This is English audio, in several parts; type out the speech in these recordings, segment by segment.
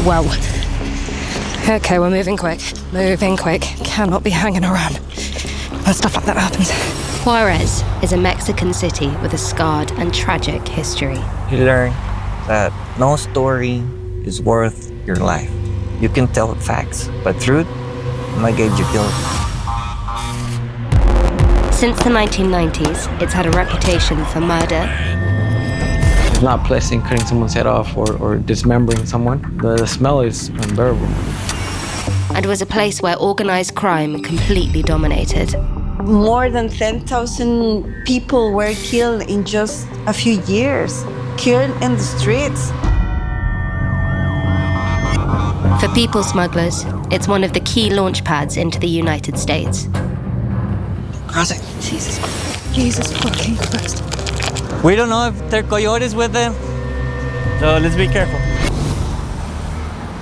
Wow. Okay, we're moving quick. Moving quick. Cannot be hanging around when stuff like that happens. Juarez is a Mexican city with a scarred and tragic history. You learn that no story is worth your life. You can tell facts, but truth might get you killed. Since the 1990s, it's had a reputation for murder. It's not pleasant cutting someone's head off or dismembering someone. The smell is unbearable. And was a place where organized crime completely dominated. More than 10,000 people were killed in just a few years, killed in the streets. For people smugglers, it's one of the key launch pads into the United States. Cross it. Jesus fucking Christ. We don't know if there are coyotes with them, so let's be careful.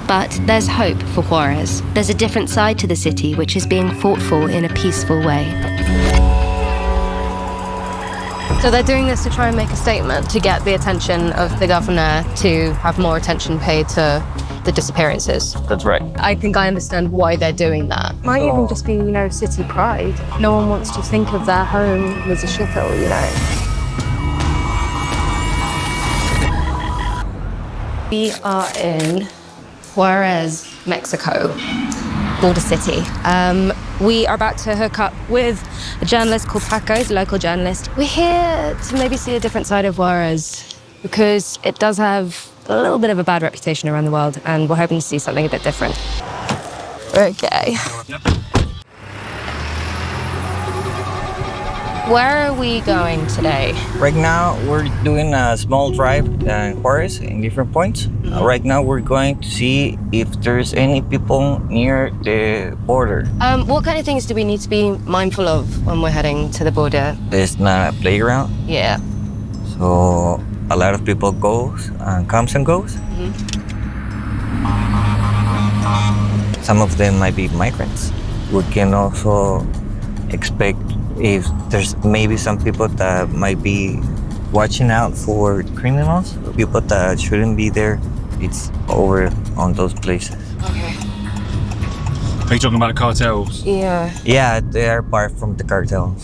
But there's hope for Juarez. There's a different side to the city which is being fought for in a peaceful way. So they're doing this to try and make a statement to get the attention of the governor to have more attention paid to the disappearances. That's right. I think I understand why they're doing that. Might even just be, city pride. No one wants to think of their home as a shithole, We are in Juarez, Mexico, border city. We are about to hook up with a journalist called Paco, he's a local journalist. We're here to maybe see a different side of Juarez because it does have a little bit of a bad reputation around the world, and we're hoping to see something a bit different. Okay. Where are we going today? Right now, we're doing a small drive in Juarez in different points. Right now, we're going to see if there's any people near the border. What kind of things do we need to be mindful of when we're heading to the border? There's not a playground, Yeah. so a lot of people comes and goes. Some of them might be migrants. We can also expect if there's maybe some people that might be watching out for criminals, people that shouldn't be there. It's over on those places. Okay. Are you talking about the cartels? Yeah. Yeah, they are apart from the cartels.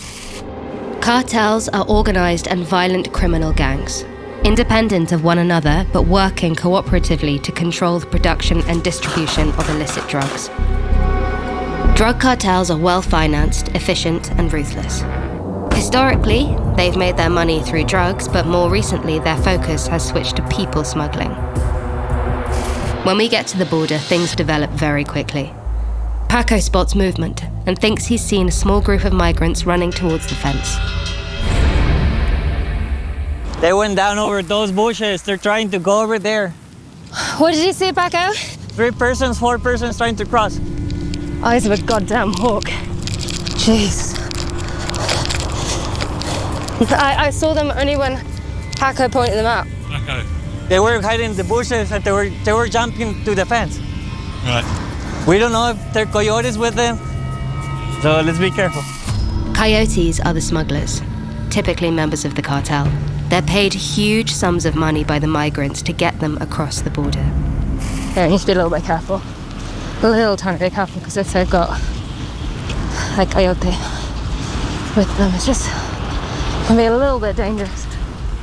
Cartels are organized and violent criminal gangs, independent of one another but working cooperatively to control the production and distribution of illicit drugs. Drug cartels are well-financed, efficient, and ruthless. Historically, they've made their money through drugs, but more recently their focus has switched to people smuggling. When we get to the border, things develop very quickly. Paco spots movement and thinks he's seen a small group of migrants running towards the fence. They went down over those bushes. They're trying to go over there. What did you see, Paco? 3 persons, 4 persons trying to cross. Eyes of a goddamn hawk. Jeez. I saw them only when Paco pointed them out. Okay. They were hiding in the bushes and they were jumping to the fence. Right. We don't know if there are coyotes with them, so let's be careful. Coyotes are the smugglers, typically members of the cartel. They're paid huge sums of money by the migrants to get them across the border. Yeah, you need to be a little bit careful. A little tiny bit careful, because if they've got a coyote with them, it's just can be a little bit dangerous.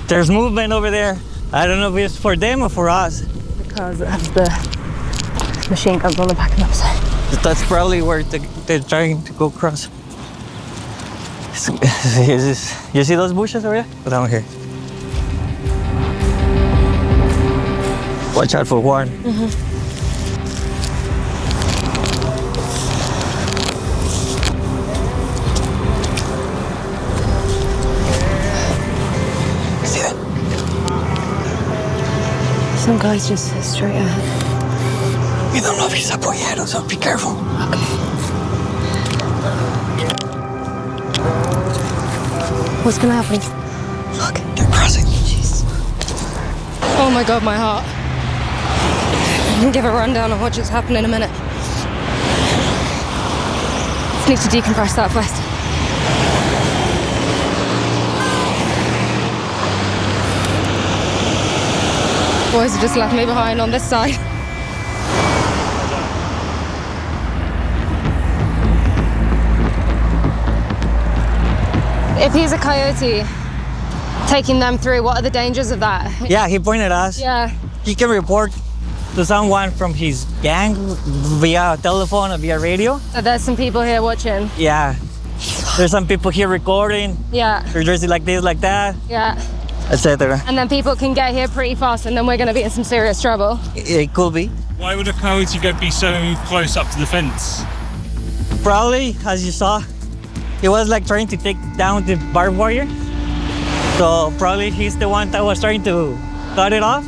There's movement over there. I don't know if it's for them or for us. Because of the machine guns on the back of them. So. That's probably where they're trying to go across. You see those bushes over there? Go down here. Watch out for one. See that? Some guys just straight ahead. We don't know if he's up ahead, so be careful. Okay. What's gonna happen? Look, they're crossing. Jeez. Oh my God, my heart. I'm gonna give a rundown on what just happened in a minute. Just need to decompress that first. Boys have just left me behind on this side. If he's a coyote, taking them through, what are the dangers of that? Yeah, he pointed us. Yeah. He can report to someone from his gang via telephone or via radio. So there's some people here watching. Yeah. There's some people here recording. Yeah. They're dressed like this, like that, Yeah. etc. And then people can get here pretty fast and then we're going to be in some serious trouble. It could be. Why would a coyote be so close up to the fence? Probably, as you saw, he was like trying to take down the barbed wire. So probably he's the one that was trying to cut it off.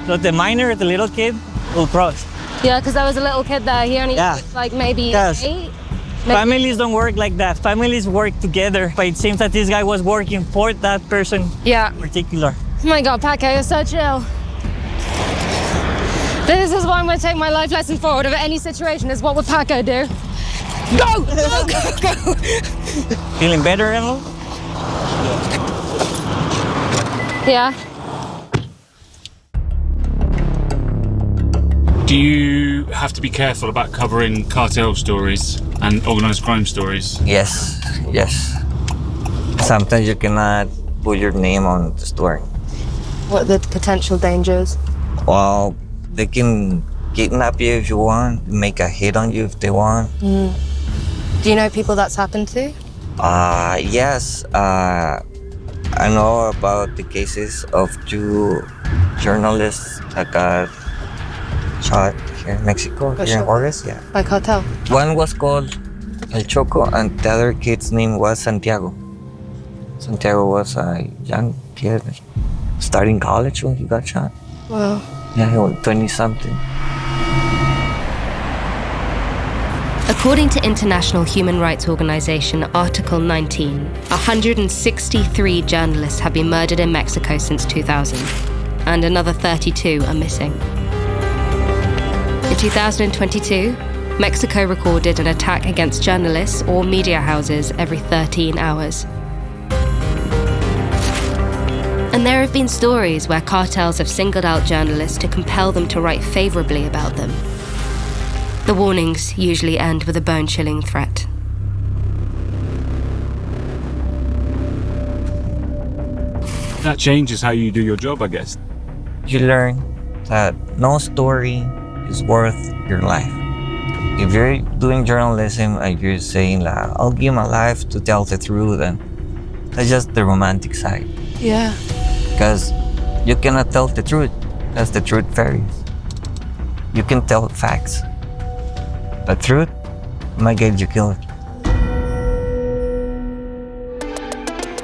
So the minor, the little kid, will cross. Yeah, because there was a little kid there. He only was like maybe Yes. 8. Families don't work like that. Families work together. But it seems that this guy was working for that person Yeah. in particular. Oh my God, Paco, you're so chill. This is what I'm going to take my life lesson forward of any situation is what would Paco do? Go! Go, go, go! Feeling better, Emil? Yeah. Do you have to be careful about covering cartel stories and organized crime stories? Yes, yes. Sometimes you cannot put your name on the story. What are the potential dangers? Well, they can kidnap you if you want, make a hit on you if they want. Do you know people that's happened to? Yes. I know about the cases of 2 journalists that got shot here in Mexico, here in Juarez. Yeah. By cartel? One was called El Choco, and the other kid's name was Santiago. Santiago was a young kid starting college when he got shot. Wow. Yeah, he was 20-something. According to international human rights organization Article 19, 163 journalists have been murdered in Mexico since 2000, and another 32 are missing. In 2022, Mexico recorded an attack against journalists or media houses every 13 hours. And there have been stories where cartels have singled out journalists to compel them to write favorably about them. The warnings usually end with a bone-chilling threat. That changes how you do your job, I guess. You learn that no story is worth your life. If you're doing journalism and you're saying, like, I'll give my life to tell the truth, and that's just the romantic side. Yeah. Because you cannot tell the truth, because the truth varies. You can tell facts, but truth might get you killed.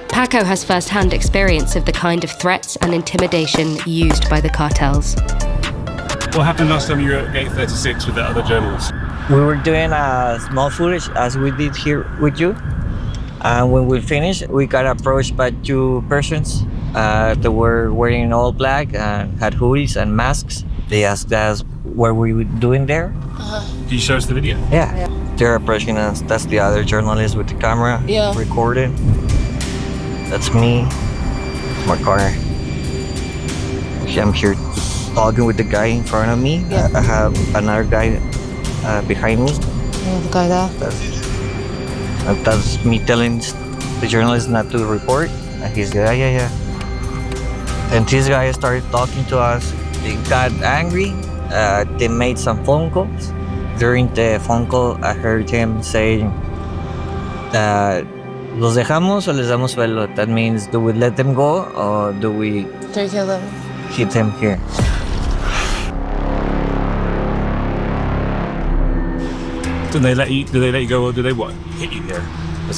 Paco has first-hand experience of the kind of threats and intimidation used by the cartels. What happened last time you were at Gate 36 with that other journalist? We were doing a small footage as we did here with you. And when we finished, we got approached by 2 persons that were wearing all black and had hoodies and masks. They asked us what we were doing there. Can you show us the video? Yeah. They're approaching us. That's the other journalist with the camera recording. That's me, my car. I'm here talking with the guy in front of me. I have another guy behind me. The guy there. That's me telling the journalist not to report. And he's like, yeah. And this guy started talking to us. They got angry. They made some phone calls. During the phone call, I heard him saying that ¿los dejamos o les damos suelo? That means, do we let them go or do we kill them? hit them here? Do they let you go, or do they what? Hit you here?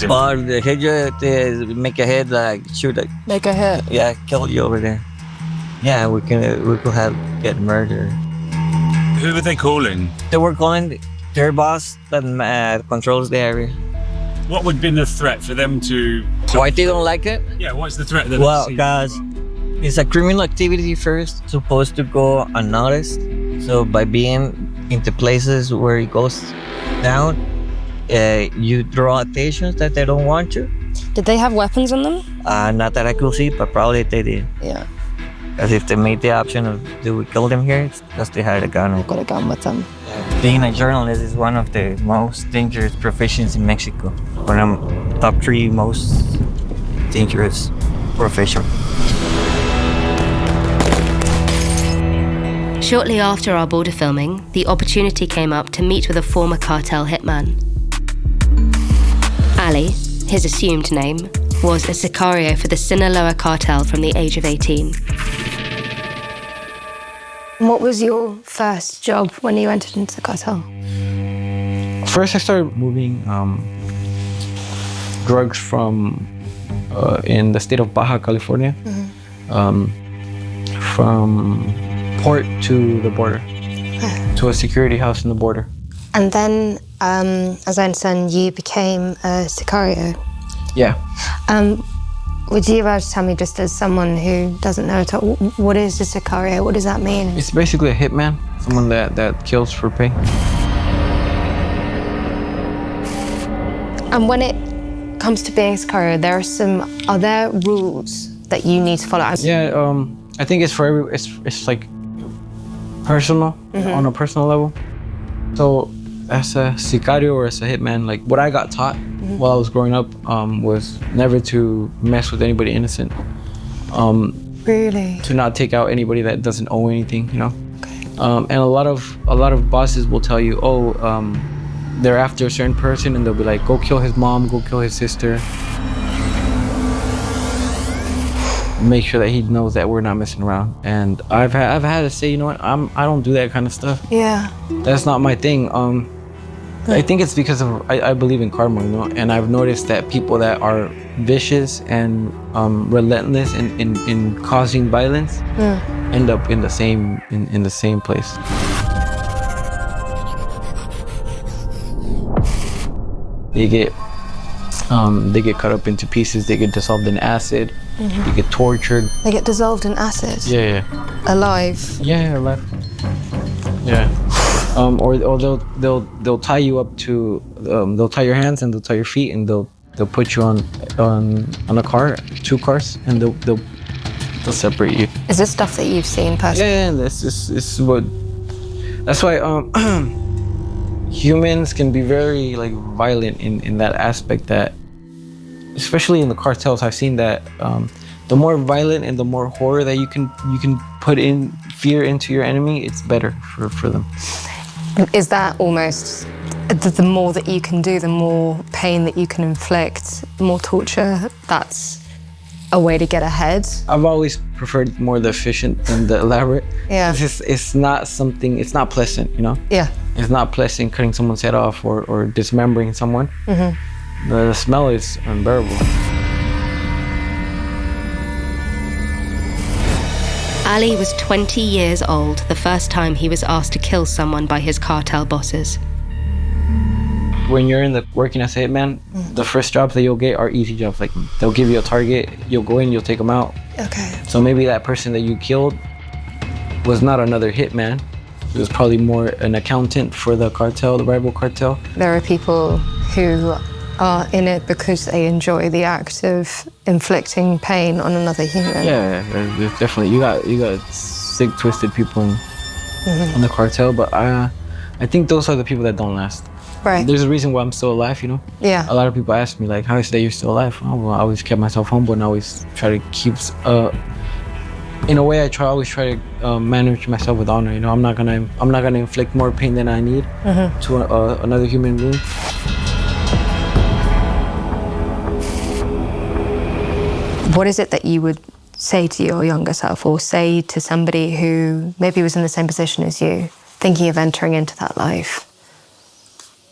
Or they hit you, they make a head, like shoot, like, Make a hit. yeah, kill you over there. Yeah, we could have get murdered. Who were they calling? They were calling their boss that controls the area. What would have been the threat for them to... Why they don't like it? Yeah, what's the threat? That Well, guys, it's a criminal activity first, supposed to go unnoticed. So by being into places where it goes down, you draw attention that they don't want to. Did they have weapons on them? Not that I could see, but probably they did. Yeah. Because if they made the option of do we kill them here, it's because they had a gun. Got a gun with them. Being a journalist is one of the most dangerous professions in Mexico. One of the top 3 most dangerous profession. Shortly after our border filming, the opportunity came up to meet with a former cartel hitman. Ali, his assumed name, was a sicario for the Sinaloa cartel from the age of 18. What was your first job when you entered into the cartel? First, I started moving drugs from in the state of Baja California, from port to the border, to a security house in the border. And then, as I understand, you became a sicario. Yeah. Would you be able to tell me, just as someone who doesn't know at all, what is a sicario? What does that mean? It's basically a hitman, someone that kills for pay. And when it comes to being a sicario, are there rules that you need to follow? Yeah, I think it's for it's like personal, on a personal level. So as a sicario or as a hitman, like what I got taught while I was growing up was never to mess with anybody innocent. Really? To not take out anybody that doesn't owe anything, you know. Okay. And a lot of bosses will tell you, they're after a certain person, and they'll be like, go kill his mom, go kill his sister. Make sure that he knows that we're not messing around. And I've had to say, you know what, I don't do that kind of stuff. Yeah. That's not my thing. I think it's because of I believe in karma, you know, and I've noticed that people that are vicious and relentless in causing violence end up in the same place. They get cut up into pieces. They get dissolved in acid. They get tortured. They get dissolved in acid? Yeah. Alive? Yeah, alive. Yeah. Or they'll tie you up to they'll tie your hands and they'll tie your feet, and they'll put you on a car, 2 cars, and they'll separate you. Is this stuff that you've seen personally? Yeah, this is what. That's why humans can be very like violent in that aspect. That especially in the cartels, I've seen that the more violent and the more horror that you can put in fear into your enemy, it's better for them. Is that almost the more that you can do, the more pain that you can inflict, the more torture? That's a way to get ahead? I've always preferred more the efficient than the elaborate. Yeah. It's not pleasant, you know? Yeah. It's not pleasant cutting someone's head off or dismembering someone. The smell is unbearable. Ali was 20 years old the first time he was asked to kill someone by his cartel bosses. When you're working as a hitman, the first jobs that you'll get are easy jobs. Like they'll give you a target, you'll go in, you'll take them out. Okay. So maybe that person that you killed was not another hitman. It was probably more an accountant for the cartel, the rival cartel. There are people who are in it because they enjoy the act of inflicting pain on another human. Yeah, there's definitely you got sick, twisted people in the cartel, but I think those are the people that don't last. Right. There's a reason why I'm still alive, you know? Yeah. A lot of people ask me, like, how is it that you're still alive? Oh, well, I always kept myself humble and I always try to keep, in a way, I always try to manage myself with honor, you know? I'm not gonna inflict more pain than I need to another human being. What is it that you would say to your younger self, or say to somebody who maybe was in the same position as you, thinking of entering into that life?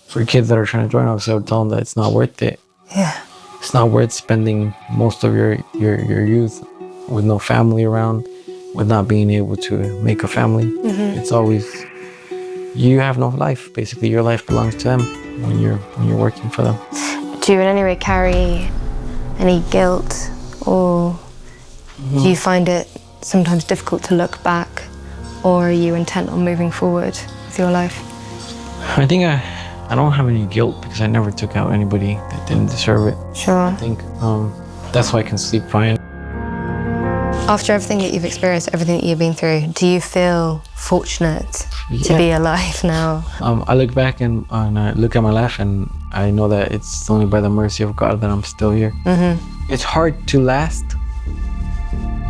For kids that are trying to join, obviously, I would tell them that it's not worth it. Yeah. It's not worth spending most of your youth with no family around, with not being able to make a family. It's always, you have no life. Basically, your life belongs to them when you're working for them. Do you in any way carry any guilt, or do you find it sometimes difficult to look back, or are you intent on moving forward with your life? I think I don't have any guilt because I never took out anybody that didn't deserve it. Sure. I think that's why I can sleep fine. After everything that you've experienced, everything that you've been through, do you feel fortunate to be alive now? I look back and I look at my life and I know that it's only by the mercy of God that I'm still here. It's hard to last.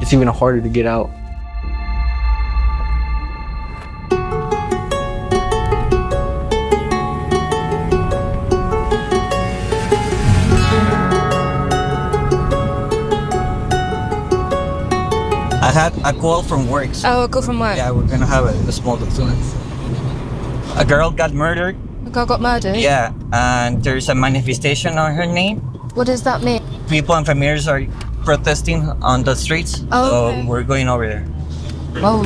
It's even harder to get out. I had a call from work. Oh, a call from work. Yeah, we're gonna have a small influence. A girl got murdered. A girl got murdered? Yeah, and there's a manifestation on her name. What does that mean? People and familiars are protesting on the streets. Oh, okay. So we're going over there. Oh.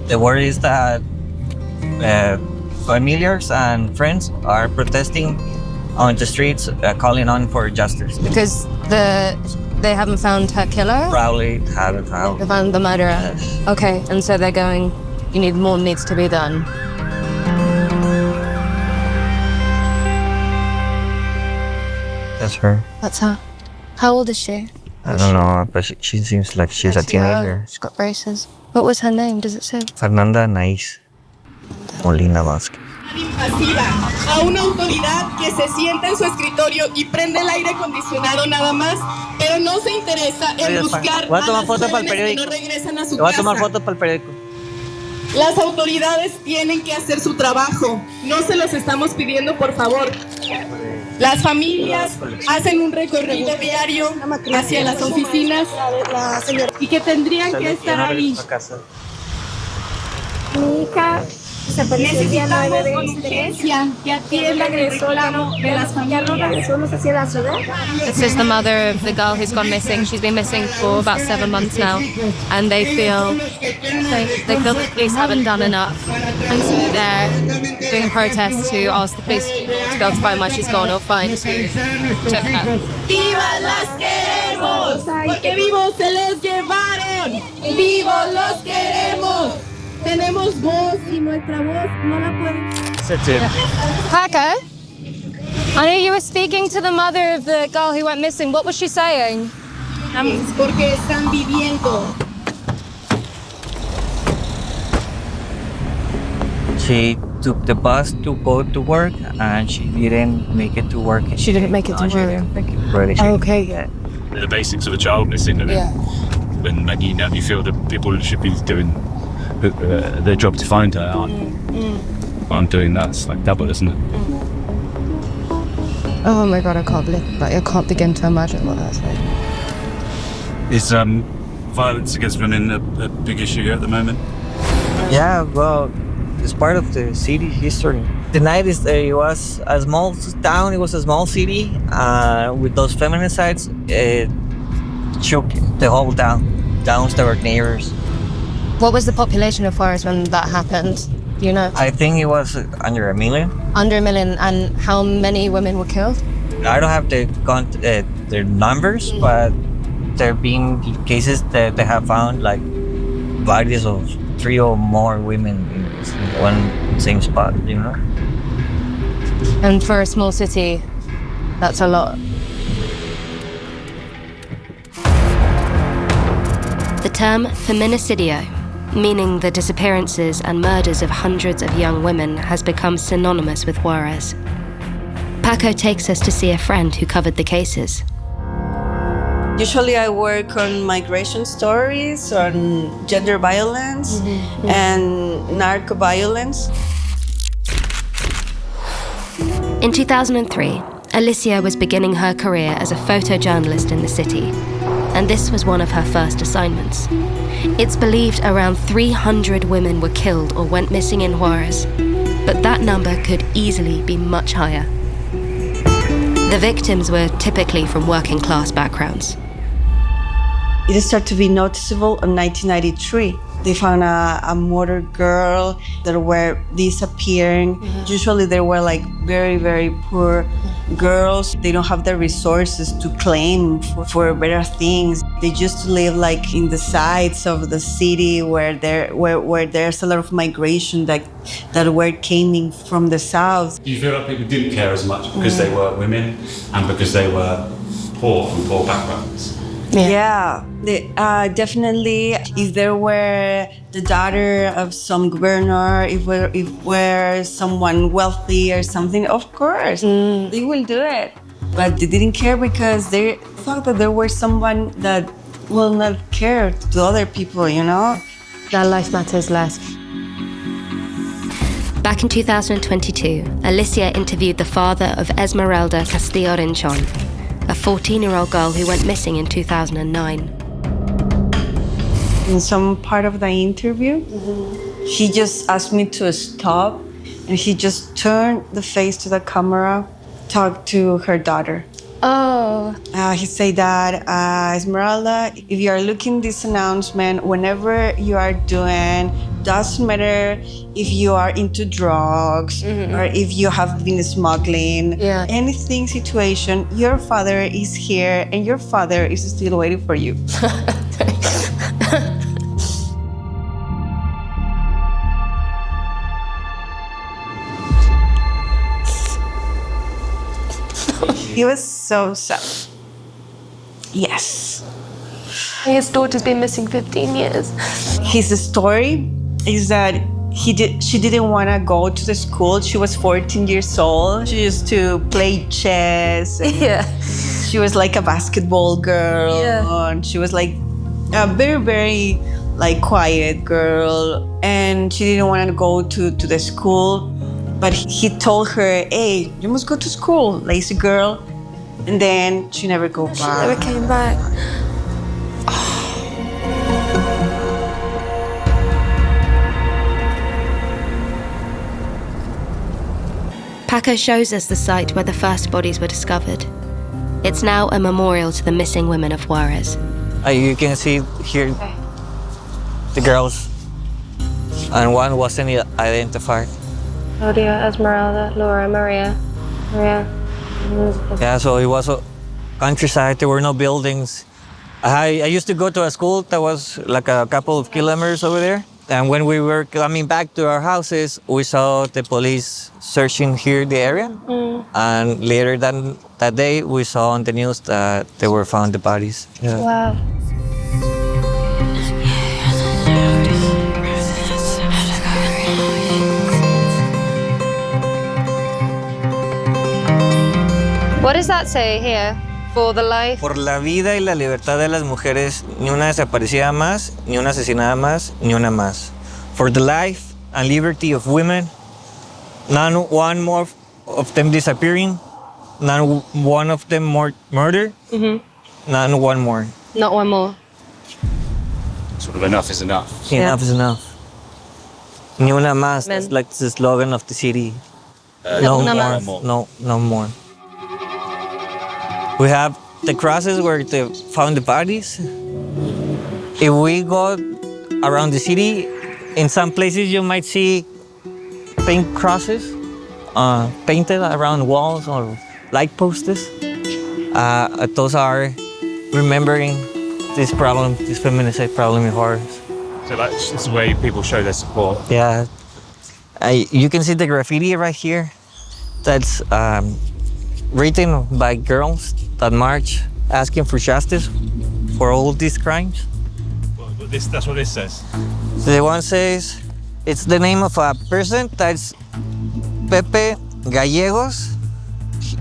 The word is that familiars and friends are protesting on the streets, calling on for justice. Because they haven't found her killer? Probably haven't found. They found the murderer? Yes. Okay, and so they're going, more needs to be done. That's her. That's her. How old is she? I don't know, but she seems like she's a teenager. She's got braces. What was her name? Does it say? Fernanda Naiz Molina Vázquez. Invasiva a una autoridad que se sienta en su escritorio y prende el aire acondicionado nada más, pero no se interesa en buscar Voy a a tomar las fotos para el jóvenes que periódico. no regresan a su Voy a tomar casa. fotos para el periódico. Las autoridades tienen que hacer su trabajo. No se los estamos pidiendo, por favor. Las familias hacen un recorrido diario hacia las oficinas y que tendrían que estar ahí. Mi hija se Necesitamos con urgencia que atiendan el reclamo de las familias. This is the mother of the girl who's gone missing. She's been missing for about 7 months now, and they feel the police haven't done enough, and so they're doing protests to ask the police to be able to find where she's gone or find who took her. ¡Vivas las queremos! Porque vivos se les llevaron. ¡Vivos los queremos! Tenemos voz y nuestra voz no la pueden. Paco, I know you were speaking to the mother of the girl who went missing. What was she saying? Porque están viviendo. She took the bus to go to work and she didn't make it to work. She didn't make it to No, she work. didn't make it to work. Okay, yeah. The basics of a child missing, and when you feel that people should be doing their job to find her aren't doing that. It's like double, isn't it? Oh my God, I can't begin to imagine what that's like. Is violence against women a big issue here at the moment? Yeah, well, it's part of the city history. The night it was a small town, it was a small city. With those feminicides, it shook the whole town. Towns that were neighbors. What was the population of Juarez when that happened? Do you know? I think it was under 1 million. Under 1 million, and how many women were killed? I don't have their numbers, but there have been cases that they have found like bodies of 3 or more women in one same spot, you know? And for a small city, that's a lot. The term feminicidio, meaning the disappearances and murders of hundreds of young women, has become synonymous with Juarez. Paco takes us to see a friend who covered the cases. Usually I work on migration stories, on gender violence and narco violence. In 2003, Alicia was beginning her career as a photojournalist in the city, and this was one of her first assignments. It's believed around 300 women were killed or went missing in Juarez, but that number could easily be much higher. The victims were typically from working class backgrounds. It started to be noticeable in 1993. They found a murdered girl that were disappearing. Usually they were like very, very poor girls. They don't have the resources to claim for better things. They used to live like in the sides of the city where there's a lot of migration that were coming from the south. Do you feel like people didn't care as much because they were women and because they were poor from poor backgrounds? Yeah, definitely. If there were the daughter of some governor, if we're someone wealthy or something, of course, they will do it. But they didn't care because they thought that there was someone that will not care to other people, you know? Their life matters less. Back in 2022, Alicia interviewed the father of Esmeralda Castillo Rinchon, a 14-year-old girl who went missing in 2009. In some part of the interview, he just asked me to stop, and he just turned the face to the camera, talked to her daughter. Oh. He said that, Esmeralda, if you are looking this announcement, whenever you are doing, doesn't matter if you are into drugs or if you have been smuggling, anything situation, your father is here and your father is still waiting for you. He was so sad. Yes. His daughter's been missing 15 years. His story is that she didn't want to go to the school. She was 14 years old. She used to play chess. She was like a basketball girl. And she was like a very, very like quiet girl. And she didn't want to go to the school. But he told her, hey, you must go to school, lazy girl. And then she never go back. She never came back. Paco shows us the site where the first bodies were discovered. It's now a memorial to the missing women of Juarez. You can see here the girls, and one wasn't identified. Claudia, Esmeralda, Laura, Maria. Yeah, so it was a countryside. There were no buildings. I used to go to a school that was like a couple of kilometers over there. And when we were coming back to our houses, we saw the police searching here the area. And later that day, we saw on the news that they were found the bodies. Yeah. Wow. What does that say here? For the life? Por la vida y la libertad de las mujeres, ni una desaparecida más, ni una asesinada más, ni una más. For the life and liberty of women, none one more of them disappearing, none one of them more murdered, none one more. Not one more. Sort of enough is enough. Enough is enough. Ni una más. That's like the slogan of the city. No more. No more. We have the crosses where they found the bodies. If we go around the city, in some places you might see pink crosses painted around walls or light posts. Those are remembering this problem, this feminicide problem in Juarez. So that's the way people show their support. Yeah. You can see the graffiti right here. That's written by girls that march asking for justice for all these crimes. Well, that's what this says. The one says it's the name of a person that's Pepe Gallegos.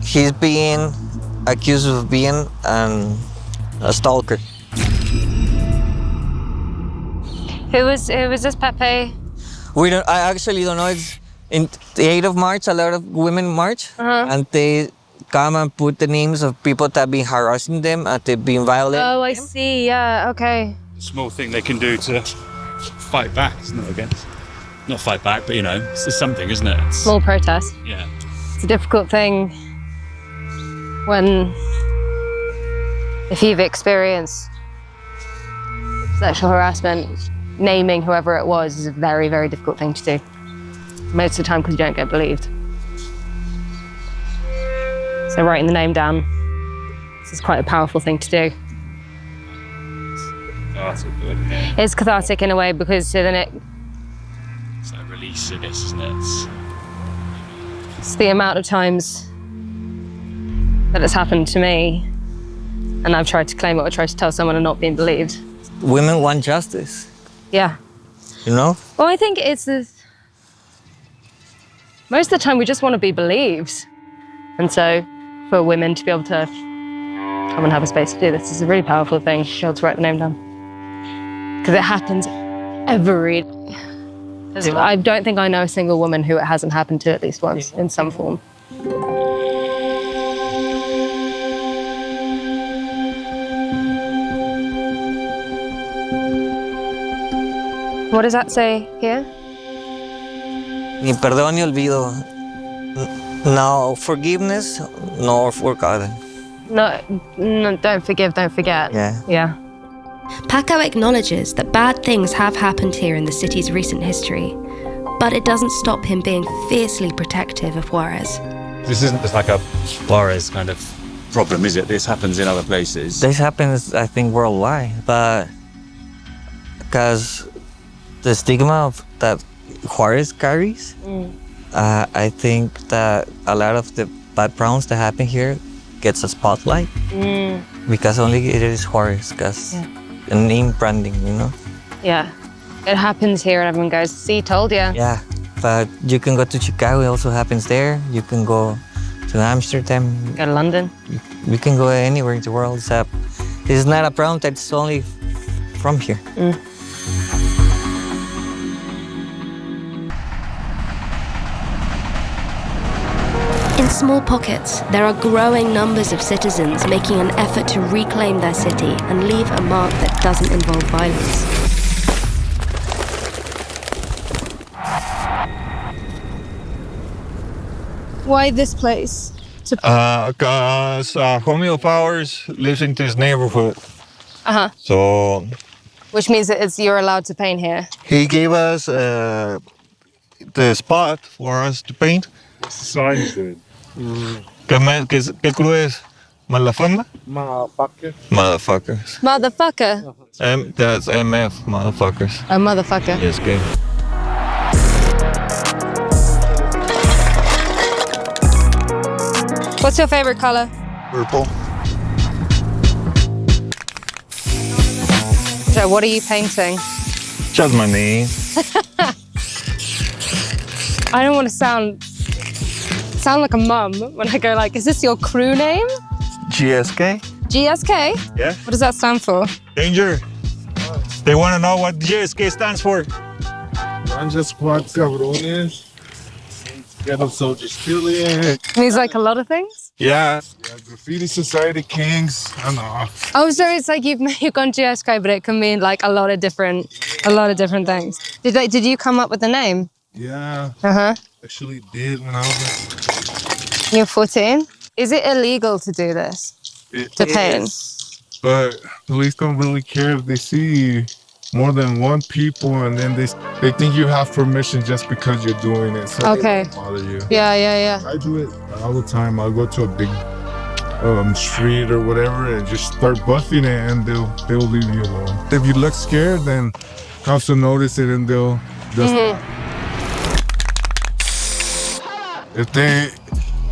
He's being accused of being a stalker. Who was this Pepe? I actually don't know. It's in the 8th of March, a lot of women march, and they come and put the names of people that have been harassing them and they've been violent. Oh, I see. Yeah, okay. Small thing they can do to fight back, isn't it, I guess? Not fight back, but, it's something, isn't it? Small protest. Yeah. It's a difficult thing when, if you've experienced sexual harassment, naming whoever it was is a very, very difficult thing to do. Most of the time because you don't get believed. So writing the name down, this is quite a powerful thing to do. Cathartic, isn't it? It's cathartic in a way because then it's like release, I guess, isn't it? it's the amount of times that it's happened to me and I've tried to claim it or tried to tell someone and not been believed. Women want justice, Yeah. you know? Well, I think it's this. Most of the time, we just want to be believed. And so, for women to be able to come and have a space to do this is a really powerful thing, to be able to write the name down. Because it happens every day. I don't think I know a single woman who it hasn't happened to at least once in some form. What does that say here? Ni perdón ni olvido. No forgiveness, nor forgotten. No, don't forgive, don't forget. Yeah. Yeah. Paco acknowledges that bad things have happened here in the city's recent history, but it doesn't stop him being fiercely protective of Juarez. This isn't just like a Juarez kind of problem, is it? This happens in other places. This happens, I think, worldwide, but because the stigma of that Juarez carries, I think that a lot of the bad problems that happen here gets a spotlight because only it is Juarez, because the name branding, you know? Yeah. It happens here and everyone goes, see, told ya. Yeah, but you can go to Chicago, it also happens there. You can go to Amsterdam. Go to London. You can go anywhere in the world, except it's not a problem that's only from here. In small pockets, there are growing numbers of citizens making an effort to reclaim their city and leave a mark that doesn't involve violence. Why this place? Because homie of ours lives in this neighborhood. Uh-huh. So Which means that you're allowed to paint here. he gave us the spot for us to paint. Signs good. ¿Qué club es? ¿Malafama? Motherfucker. Motherfuckers. Motherfucker. That's MF, motherfuckers. A motherfucker. Yes, good. What's your favorite color? Purple. Joe, what are you painting? Just my name. I don't want to sound like a mum when I go like, is this your crew name? GSK? GSK? Yeah. What does that stand for? Danger. They want to know what GSK stands for. Ganja Squad Cabrones. Ghetto Soldiers Killing. It means like a lot of things? Yeah. Yeah, Graffiti Society Kings. I know. Oh, so it's like you've gone GSK, but it can mean like a lot of different things. Did you come up with the name? Yeah. Uh-huh. Actually did when I was You're 14? Is it illegal to do this? To paint? But police don't really care if they see more than one people and then they think you have permission just because you're doing it. So Okay. they don't bother you. Yeah. I do it all the time. I'll go to a big street or whatever and just start buffing it and they'll leave you alone. If you look scared, then cops will notice it and they'll just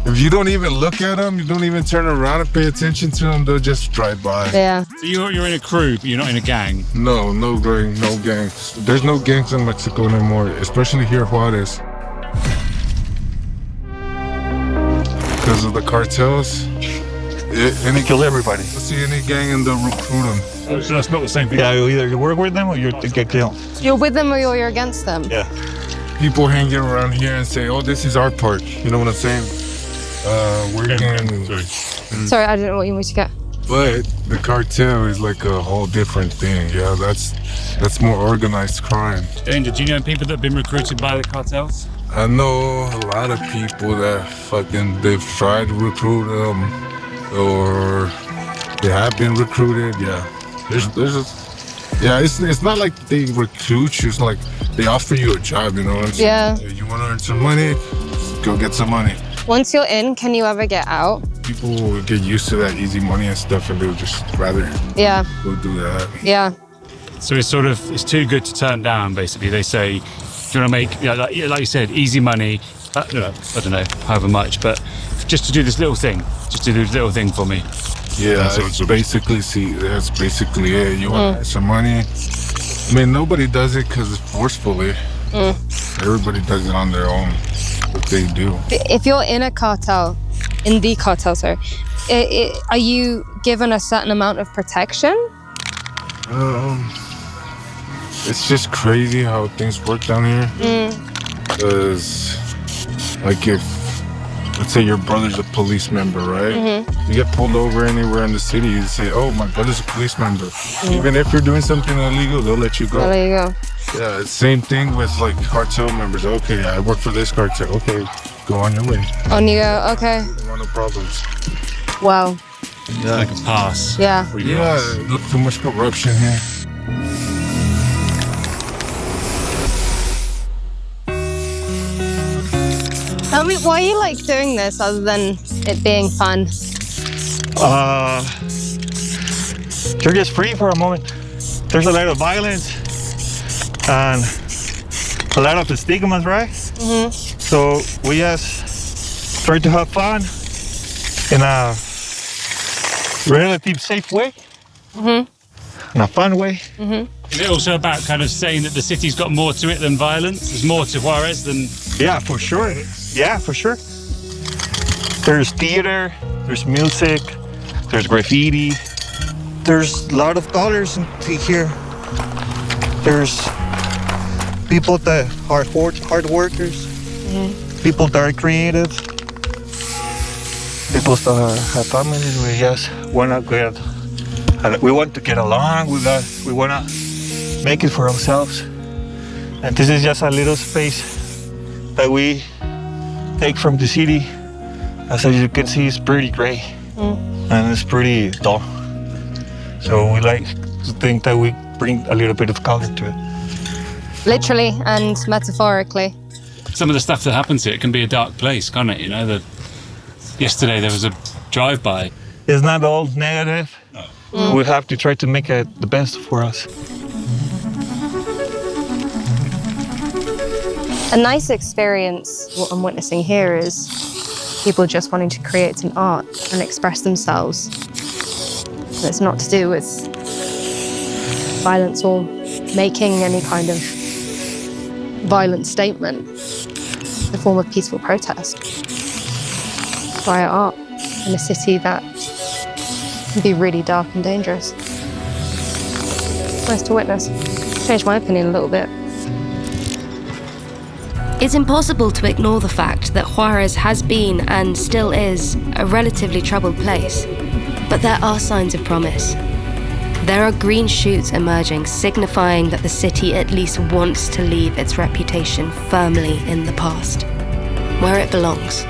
if you don't even look at them, you don't even turn around and pay attention to them, they'll just drive by. Yeah. So you're in a crew, but you're not in a gang. No gang, no gangs. There's no gangs in Mexico anymore, especially here in Juarez. Because of the cartels, And they kill everybody. see any gang and they'll recruit them. So that's not the same thing. Yeah, either you work with them or you get killed. You're with them or you're against them? Yeah. People hanging around here and say, oh, this is our part. You know what I'm saying? We're getting... Sorry, I didn't know what you wanted to get. But the cartel is like a whole different thing. Yeah, that's more organized crime. Danger, do you know people that have been recruited by the cartels? I know a lot of people that they've tried to recruit them or they have been recruited. Yeah, it's not like they recruit you. It's like they offer you a job, you know what I'm saying? Yeah. You want to earn some money? Go get some money. Once you're in, can you ever get out? People get used to that easy money and stuff and they'll just rather Yeah. go do that. Yeah. So it's too good to turn down, basically. They say, if you want to make, like you said, easy money, I don't know, however much, but just to do this little thing, just to do this little thing for me. Yeah, That's it's basically, that's basically it. You want some money. I mean, nobody does it because it's forcefully. Everybody does it on their own, what they do. If you're in the cartel, sorry, are you given a certain amount of protection? It's just crazy how things work down here. Because, like, if, let's say your brother's a police member, right? You get pulled over anywhere in the city, you say, oh, my brother's a police member. Even if you're doing something illegal, they'll let you go. Oh, there you go. Yeah, it's same thing with, like, cartel members. Okay, I work for this cartel. Okay, go on your way. On you go, okay. No problems. Wow. Yeah. Like a pass. Yeah. Yeah, too much corruption here. Tell me, why you like doing this other than it being fun? You're just free for a moment. There's a lot of violence and a lot of the stigmas, right? So we just try to have fun in a relative safe way, in a fun way. Is it also about kind of saying that the city's got more to it than violence? There's more to Juarez than... Yeah, for sure. Yeah, for sure. There's theater, there's music, there's graffiti. There's a lot of colors here. There's people that are hard workers, people that are creative, people that have families. We just we want to get along. We want to make it for ourselves. And this is just a little space that we take from the city. As you can see, it's pretty gray and it's pretty dull. So we like to think that we bring a little bit of color to it. Literally and metaphorically. Some of the stuff that happens here, it can be a dark place, can't it? You know, yesterday there was a drive-by. It's not all negative. We have to try to make it the best for us. A nice experience, what I'm witnessing here, is people just wanting to create an art and express themselves. It's not to do with violence or making any kind of violent statement. It's a form of peaceful protest via art in a city that can be really dark and dangerous. Nice to witness. Changed my opinion a little bit. It's impossible to ignore the fact that Juarez has been and still is a relatively troubled place. But there are signs of promise. There are green shoots emerging, signifying that the city at least wants to leave its reputation firmly in the past, where it belongs.